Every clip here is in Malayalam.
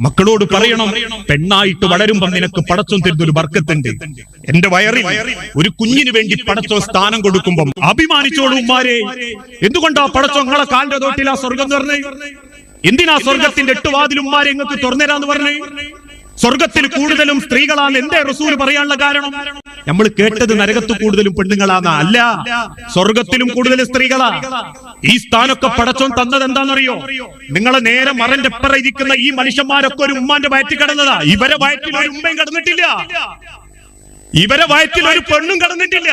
മക്കളോട് പറയണം, പെണ്ണായിട്ട് വളരുമ്പം നിനക്ക് പടച്ചോൻ തരുന്നൊരു ബർക്കത്തുണ്ട്. എന്റെ വയറിൽ ഒരു കുഞ്ഞിന് വേണ്ടി പടച്ചോൻ സ്ഥാനം കൊടുക്കുമ്പം അഭിമാനിച്ചോളൂ ഉമ്മാരെ. എന്തുകൊണ്ടാ പടച്ചോൻ നിങ്ങളെ കാലിന്റെ തോട്ടിൽ ആ സ്വർഗം എന്ന് പറഞ്ഞേ? എന്തിനാ സ്വർഗത്തിന്റെ 8 വാതിലും ഉമ്മാരെ നിങ്ങൾക്ക് തുറന്നുതരാന്ന് പറഞ്ഞേ? സ്വർഗത്തിൽ കൂടുതലും സ്ത്രീകളാണ് എന്തേ റസൂൽ പറയാനുള്ള കാരണം? നമ്മൾ കേട്ടത് നരകത്ത് കൂടുതലും പെണ്ണുങ്ങളാണ്. അല്ല, സ്വർഗത്തിലും കൂടുതൽ സ്ത്രീകളാ. ഈ സ്ഥാനമൊക്കെ പടച്ചോൻ തന്നത് എന്താണെന്നറിയോ? നിങ്ങളെ നേരെ മറന്റെ എപ്പറ ഇരിക്കുന്ന ഈ മനുഷ്യന്മാരൊക്കെ ഒരു ഉമ്മാന്റെ വയറ്റിൽ കിടന്നതാ. ഇവരെ വയറ്റിൽ ഒരു ഉമ്മയും കിടന്നിട്ടില്ല, ഇവരെ വയറ്റിൽ ഒരു പെണ്ണും കിടന്നിട്ടില്ല.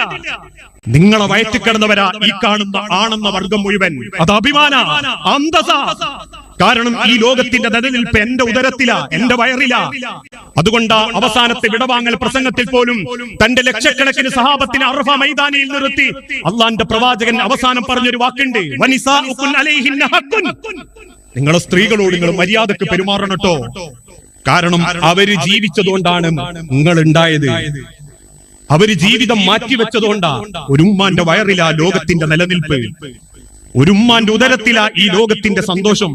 നിങ്ങളെ വയറ്റിൽ കിടന്നവരാ ഈ കാണുന്ന ആണെന്ന വർഗം മുഴുവൻ. അത് അഭിമാന, അന്തസ. കാരണം ഈ ലോകത്തിന്റെ നിലനിൽപ്പ് എന്റെ ഉദരത്തിലാ, എന്റെ വയറിലാ. അതുകൊണ്ട് അവസാനത്തെ വിടവാങ്ങൽ പ്രസംഗത്തിൽ പോലും തന്റെ ലക്ഷക്കണക്കിന് സഹാബത്തിനെ അറഫ മൈതാനിയിൽ നിർത്തി അള്ളാന്റെ പ്രവാചകൻ അവസാനം പറഞ്ഞൊരു വാക്കുണ്ട്, നിങ്ങളെ സ്ത്രീകളോട് നിങ്ങൾ മര്യാദക്ക് പെരുമാറണം കേട്ടോ. കാരണം അവര് ജീവിച്ചതുകൊണ്ടാണ് നിങ്ങൾ ഉണ്ടായത്. അവര് ജീവിതം മാറ്റിവെച്ചതുകൊണ്ടാ. ഒരു ഉമ്മാന്റെ വയറിലാ ലോകത്തിന്റെ നിലനിൽപ്പ്, ഒരു ഉമ്മാന്റെ ഉദരത്തിലാ ഈ ലോകത്തിന്റെ സന്തോഷം.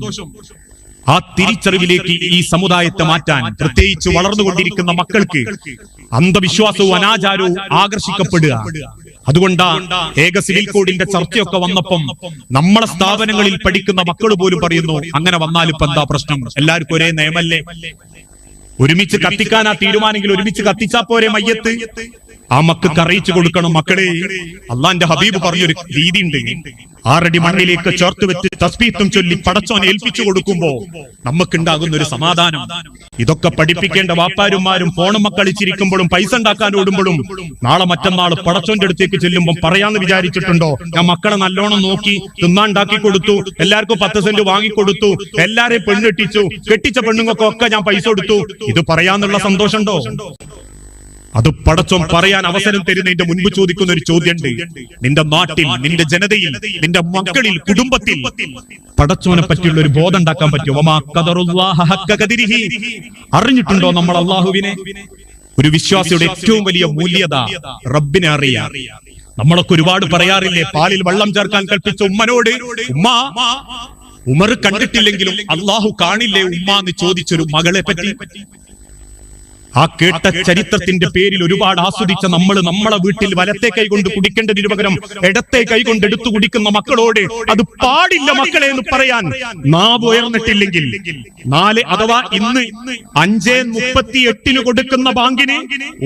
ആ തിരിച്ചറിവിലേക്ക് ഈ സമുദായത്തെ മാറ്റാൻ, പ്രത്യേകിച്ച് വളർന്നുകൊണ്ടിരിക്കുന്ന മക്കൾക്ക് അന്ധവിശ്വാസവും അനാചാരവും ആകർഷിക്കപ്പെടുക. അതുകൊണ്ടാ ഏക സിവിൽ കോഡിന്റെ ചർച്ചയൊക്കെ വന്നപ്പം നമ്മളെ സ്ഥാപനങ്ങളിൽ പഠിക്കുന്ന മക്കൾ പോലും പറയുന്നു, അങ്ങനെ വന്നാൽ ഇപ്പൊ എന്താ പ്രശ്നം? എല്ലാവർക്കും ഒരേ നിയമല്ലേ? ഒരുമിച്ച് കത്തിക്കാനാ തീരുമാനെങ്കിൽ ഒരുമിച്ച് കത്തിച്ചാ പോരെ മയ്യത്ത്? ആ മക്കൾക്ക് അറിയിച്ചു കൊടുക്കണം, മക്കളെ അള്ളാന്റെ ഹബീബ് പറഞ്ഞൊരു രീതി ഉണ്ട്. 6 അടി മണ്ണിലേക്ക് ചേർത്ത് വെച്ച് തസ്ബീഹും ചൊല്ലി പടച്ചോനെ ഏൽപ്പിച്ചു കൊടുക്കുമ്പോ നമുക്കുണ്ടാകുന്ന ഒരു സമാധാനം. ഇതൊക്കെ പഠിപ്പിക്കേണ്ട വാപ്പാരുമാരും ഫോണും കളിച്ചിരിക്കുമ്പോഴും പൈസ ഉണ്ടാക്കാൻ ഓടുമ്പോഴും നാളെ മറ്റന്നാൾ പടച്ചോന്റെ അടുത്തേക്ക് ചെല്ലുമ്പോൾ പറയാന്ന് വിചാരിച്ചിട്ടുണ്ടോ? ഞാൻ മക്കളെ നല്ലോണം നോക്കി തിന്നാണ്ടാക്കി കൊടുത്തു, എല്ലാവർക്കും 10 സെന്റ് വാങ്ങിക്കൊടുത്തു, എല്ലാരെയും പെണ്ണെട്ടിച്ചു, കെട്ടിച്ച പെണ്ണുങ്ങൾക്കൊക്കെ ഞാൻ പൈസ കൊടുത്തു. ഇത് പറയാന്നുള്ള സന്തോഷമുണ്ടോ? അത് പടച്ചോൻ പറയാൻ അവസരം തരുന്നതിന്റെ മുൻപ് ചോദിക്കുന്ന ഒരു ചോദ്യമുണ്ട്. നിന്റെ നാട്ടിൽ, നിന്റെ ജനതയിൽ, നിന്റെ മക്കളിൽ, കുടുംബത്തിൽ പടച്ചോനെ പറ്റിയുള്ള ഒരു ബോധം ഉണ്ടാക്കാൻ പറ്റുമോ? അറിഞ്ഞിട്ടുണ്ടോ നമ്മൾ അള്ളാഹുവിനെ? ഒരു വിശ്വാസിയുടെ ഏറ്റവും വലിയ മൂല്യത റബ്ബിനെ അറിയാം. നമ്മളൊക്കെ ഒരുപാട് പറയാറില്ലേ, പാലിൽ വെള്ളം ചേർക്കാൻ കൽപ്പിച്ച ഉമ്മനോട് ഉമ്മ, ഉമർ കണ്ടിട്ടില്ലെങ്കിലും അള്ളാഹു കാണില്ലേ ഉമ്മ എന്ന് ചോദിച്ചൊരു മകളെ പറ്റി. ആ കേട്ട ചരിത്രത്തിന്റെ പേരിൽ ഒരുപാട് ആസ്വദിച്ച നമ്മളെ വീട്ടിൽ വലത്തെ കൈ കൊണ്ട് കുടിക്കേണ്ടതിന് പകരം ഇടത്തെ കൈ കൊണ്ട് എടുത്തു കുടിക്കുന്ന മക്കളോട് അത് പാടില്ല മക്കളെ എന്ന് പറയാൻ നാവ് ഉയർന്നിട്ടില്ലെങ്കിൽ, 4 അഥവാ ഇന്ന് 5:38 കൊടുക്കുന്ന ബാങ്കിന്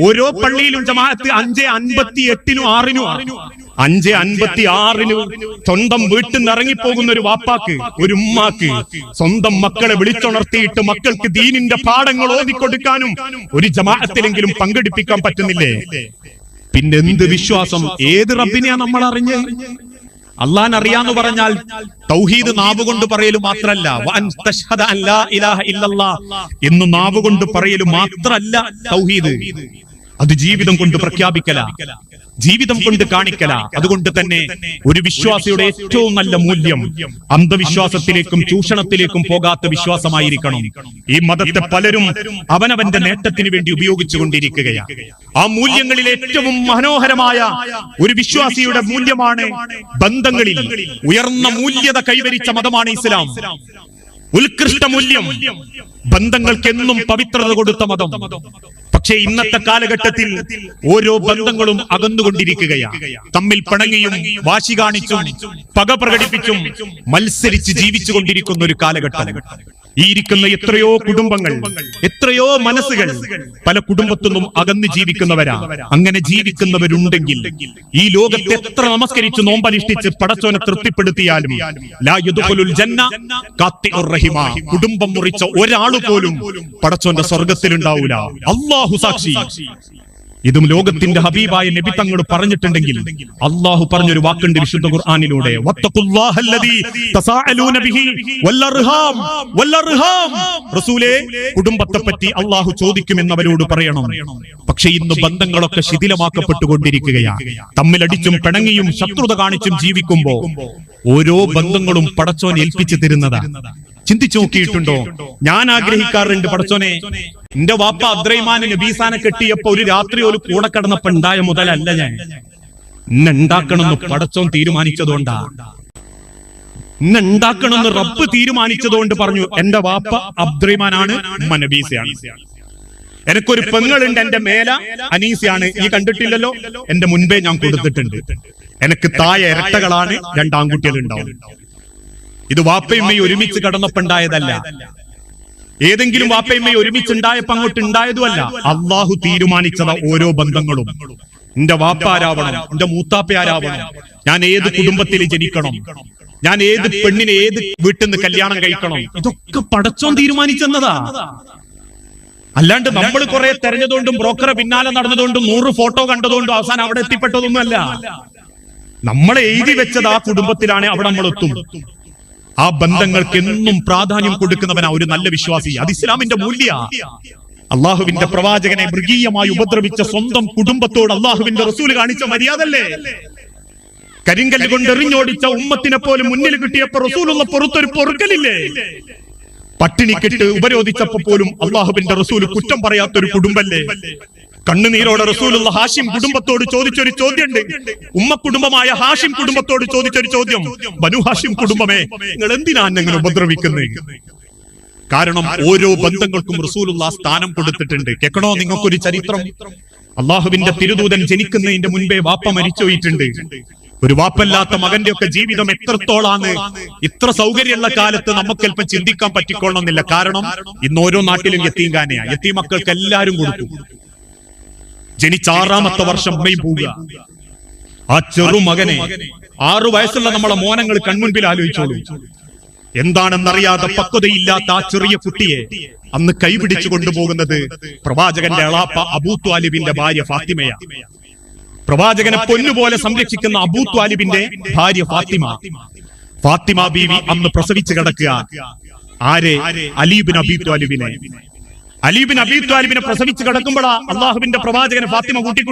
ഓരോ പള്ളിയിലും ജമാഅത്ത് 5:58 6 5:56 സ്വന്തം വീട്ടിൽ നിന്ന് ഇറങ്ങിപ്പോകുന്ന ഒരു വാപ്പാക്ക്, ഒരു ഉമ്മാക്ക് സ്വന്തം മക്കളെ വിളിച്ചുണർത്തിയിട്ട് മക്കൾക്ക് ദീനിന്റെ പാഠങ്ങൾ ഓതിക്കൊടുക്കാനും ഒരു ജമാഅത്തിലെങ്കിലും പങ്കെടുപ്പിക്കാൻ പറ്റുന്നില്ലേ? പിന്നെ എന്ത് വിശ്വാസം? ഏത് റബ്ബിനെയാ നമ്മൾ അറിഞ്ഞ്? അള്ളാൻ അറിയാന്ന് പറഞ്ഞാൽ തൗഹീദ് നാവ് കൊണ്ട് പറയല് മാത്രല്ല, എന്ന് നാവ് കൊണ്ട് പറയല് മാത്രല്ല തൗഹീദ്. അത് ജീവിതം കൊണ്ട് പ്രഖ്യാപിക്കല, ജീവിതം കൊണ്ട് കാണിക്കല. അതുകൊണ്ട് തന്നെ ഒരു വിശ്വാസിയുടെ ഏറ്റവും നല്ല മൂല്യം അന്ധവിശ്വാസത്തിലേക്കും ചൂഷണത്തിലേക്കും പോകാത്ത വിശ്വാസമായിരിക്കണം. ഈ മതത്തെ പലരും അവനവന്റെ നേട്ടത്തിന് വേണ്ടി ഉപയോഗിച്ചു കൊണ്ടിരിക്കുകയാണ്. ആ മൂല്യങ്ങളിൽ ഏറ്റവും മനോഹരമായ ഒരു വിശ്വാസിയുടെ മൂല്യമാണ് ബന്ധങ്ങളിൽ ഉയർന്ന മൂല്യത കൈവരിച്ച മതമാണ് ഇസ്ലാം. ഉത്കൃഷ്ട മൂല്യം, ബന്ധങ്ങൾക്ക് എന്നും പവിത്രത കൊടുത്ത മതം. പക്ഷേ ഇന്നത്തെ കാലഘട്ടത്തിൽ ഓരോ ബന്ധങ്ങളും അകന്നുകൊണ്ടിരിക്കുകയാണ്. തമ്മിൽ പിണങ്ങിയും വാശി കാണിച്ചും പക പ്രകടിപ്പിച്ചും മത്സരിച്ച് ജീവിച്ചു കൊണ്ടിരിക്കുന്ന ഒരു കാലഘട്ടം. ഈ ഇരിക്കുന്ന എത്രയോ കുടുംബങ്ങൾ, എത്രയോ മനസ്സുകൾ പല കുടുംബത്തിൽ നിന്നും അകന്ന് ജീവിക്കുന്നവരാ. അങ്ങനെ ജീവിക്കുന്നവരുണ്ടെങ്കിൽ ഈ ലോകത്തെ എത്ര നമസ്കരിച്ച് നോമ്പനുഷ്ഠിച്ച് പടച്ചോനെ തൃപ്തിപ്പെടുത്തിയാലും ലാ യദ്ഖുലുൽ ജന്ന ഖാത്തിഉർ റഹിമ, കുടുംബം മുറിച്ച ഒരാൾ പോലും പടച്ചോന്റെ സ്വർഗത്തിലുണ്ടാവൂല. അല്ലാഹു സാക്ഷി. ഇതും ലോകത്തിന്റെ ഹബീബായ നബി തങ്ങൾ പറഞ്ഞിട്ടുണ്ടെങ്കിൽ അള്ളാഹു പറഞ്ഞൊരു വാക്കുണ്ട് വിശുദ്ധ ഖുർആനിലൂടെ, വത്തഖുല്ലാഹല്ലദീ തസാഅലൂന ബിഹി വല്ലർഹാം വല്ലർഹാം. റസൂലേ, കുടുംബത്തെ പറ്റി അള്ളാഹു ചോദിക്കുമെന്നവരോട് പറയണം. പക്ഷെ ഇന്ന് ബന്ധങ്ങളൊക്കെ ശിഥിലമാക്കപ്പെട്ടുകൊണ്ടിരിക്കുകയാണ്. തമ്മിലടിച്ചും പിണങ്ങിയും ശത്രുത കാണിച്ചും ജീവിക്കുമ്പോ ഓരോ ബന്ധങ്ങളും പടച്ചോൻ ഏൽപ്പിച്ചു തരുന്നതാ. ചിന്തിച്ചു നോക്കിയിട്ടുണ്ടോ? ഞാൻ ആഗ്രഹിക്കാറുണ്ട്, പടച്ചോനെ, എന്റെ വാപ്പ അബ്ദുറഹ്മാൻ നബീസാനെ കെട്ടിയപ്പോ ഒരു രാത്രി ഒരു കൂടെ കിടന്നപ്പോ ഉണ്ടായ മുതലല്ല ഞാൻ എന്നെ ഉണ്ടാക്കണമെന്ന് പടച്ചോൻ തീരുമാനിച്ചതുകൊണ്ടാ. ഇന്ന് ഉണ്ടാക്കണമെന്ന് റബ്ബ് തീരുമാനിച്ചതുകൊണ്ട് പറഞ്ഞു. എന്റെ വാപ്പ അബ്ദുറഹ്മാനാണ്, ഉമ്മ നബീസയാണ്. എനിക്കൊരു പെങ്ങളുണ്ട്, എന്റെ മേല അനീസയാണ്. ഈ കണ്ടിട്ടില്ലല്ലോ, എന്റെ മുൻപേ ഞാൻ കൊടുത്തിട്ടുണ്ട്. എനിക്ക് താഴെ ഇരട്ടകളാണ്, 2 ആൺകുട്ടികൾ ഉണ്ടാവും. ഇത് വാപ്പയമ്മയും ഒരുമിച്ച് കടന്നപ്പോണ്ടായതല്ല. ഏതെങ്കിലും വാപ്പയമ്മയും ഒരുമിച്ചുണ്ടായപ്പോ അങ്ങോട്ട് ഉണ്ടായതുമല്ല. അള്ളാഹു തീരുമാനിച്ചത് ഓരോ ബന്ധങ്ങളും. എന്റെ വാപ്പാരാവണം, എന്റെ മൂത്താപ്പയാരാവണം, ഞാൻ ഏത് കുടുംബത്തിൽ ജനിക്കണം, ഞാൻ ഏത് പെണ്ണിനെ ഏത് വീട്ടിൽ നിന്ന് കല്യാണം കഴിക്കണം, ഇതൊക്കെ പടച്ചോൻ തീരുമാനിച്ചെന്നതാ. അല്ലാണ്ട് നമ്മൾ കുറെ തെരഞ്ഞതുകൊണ്ടും ബ്രോക്കറെ പിന്നാലെ നടന്നതുകൊണ്ടും 100 ഫോട്ടോ കണ്ടതുകൊണ്ടും അവസാനം അവിടെ എത്തിപ്പെട്ടതൊന്നുമല്ല. നമ്മളെ എഴുതി വെച്ചത് ആ കുടുംബത്തിലാണ്, അവിടെ നമ്മൾ എത്തും. ആ ബന്ധങ്ങൾക്ക് എന്നും പ്രാധാന്യം കൊടുക്കുന്നവനാ ഒരു നല്ല വിശ്വാസി. അത് ഇസ്ലാമിന്റെ മൂല്യ. അള്ളാഹുവിന്റെ പ്രവാചകനെ മൃഗീയമായി ഉപദ്രവിച്ച സ്വന്തം കുടുംബത്തോട് അള്ളാഹുവിന്റെ റസൂല് കാണിച്ച മര്യാദല്ലേ? കരിങ്കല്ല് കൊണ്ട് എറിഞ്ഞോടിച്ച ഉമ്മത്തിനെ പോലും മുന്നിൽ കിട്ടിയപ്പോ റസൂലുള്ള പുറത്തൊരു പൊറുക്കലില്ലേ? പട്ടിണിക്കിട്ട് ഉപരോധിച്ചപ്പോ പോലും അള്ളാഹുവിന്റെ റസൂല് കുറ്റം പറയാത്തൊരു കുടുംബല്ലേ? കണ്ണുനീരോടെ റസൂലുള്ള ഹാഷിം കുടുംബത്തോട് ചോദിച്ചൊരു ചോദ്യമുണ്ട്. ഉമ്മ കുടുംബമായ ഹാഷിം കുടുംബത്തോട് ചോദിച്ചൊരു ചോദ്യം, ബനു ഹാഷിം കുടുംബമേ, നിങ്ങൾ എന്തിനാണ് എങ്ങനെ ഉപദ്രവിക്കുന്നത്? കാരണം ഓരോ ബന്ധങ്ങൾക്കും റസൂലുള്ള സ്ഥാനം കൊടുത്തിട്ടുണ്ട്. കേൾക്കണോ നിങ്ങൾക്കൊരു ചരിത്രം? അള്ളാഹുവിന്റെ തിരുദൂതൻ ജനിക്കുന്നതിന്റെ മുൻപേ വാപ്പ മരിച്ചുപോയിട്ടുണ്ട്. ഒരു വാപ്പല്ലാത്ത മകന്റെ ഒക്കെ ജീവിതം എത്രത്തോളാണ്. ഇത്ര സൗകര്യമുള്ള കാലത്ത് നമുക്ക് അല്പം ചിന്തിക്കാൻ പറ്റിക്കൊള്ളണമെന്നില്ല. കാരണം ഇന്ന് ഓരോ നാട്ടിലും യത്തീംഖാനയാ. യത്തീം മക്കൾക്ക് എല്ലാവരും കൊടുത്തു. ജനിച്ച 6ാമത്തെ വർഷം ഉമ്മയും പോവുക. ആ ചെറുമകനെ, 6 വയസ്സുള്ള നമ്മളെ മോനങ്ങൾ കൺമുൻപിൽ ആലോചിച്ചോളൂ. എന്താണെന്നറിയാതെ പക്വതയില്ലാത്ത ആ ചെറിയ കുട്ടിയെ അന്ന് കൈപിടിച്ചു കൊണ്ടുപോകുന്നത് പ്രവാചകന്റെ എളാപ്പ അബൂ ത്വാലിബിന്റെ ഭാര്യ ഫാത്തിമയാ. പ്രവാചകനെ പൊന്നുപോലെ സംരക്ഷിക്കുന്ന അബൂ ത്വാലിബിന്റെ ഭാര്യ ഫാത്തിമ ബീവി അന്ന് പ്രസവിച്ചു കിടക്കുക. ആരെ? അലി ഇബ്നു അബീ ത്വാലിബിനെ. അലി ഇബ്നു അബീ ത്വാലിബിനെ പ്രസവിച്ചു കിടക്കുമ്പോഴാ അള്ളാഹുവിന്റെ പ്രവാചകനെ ഫാത്തിമ കൂട്ടിക്കൊണ്ട്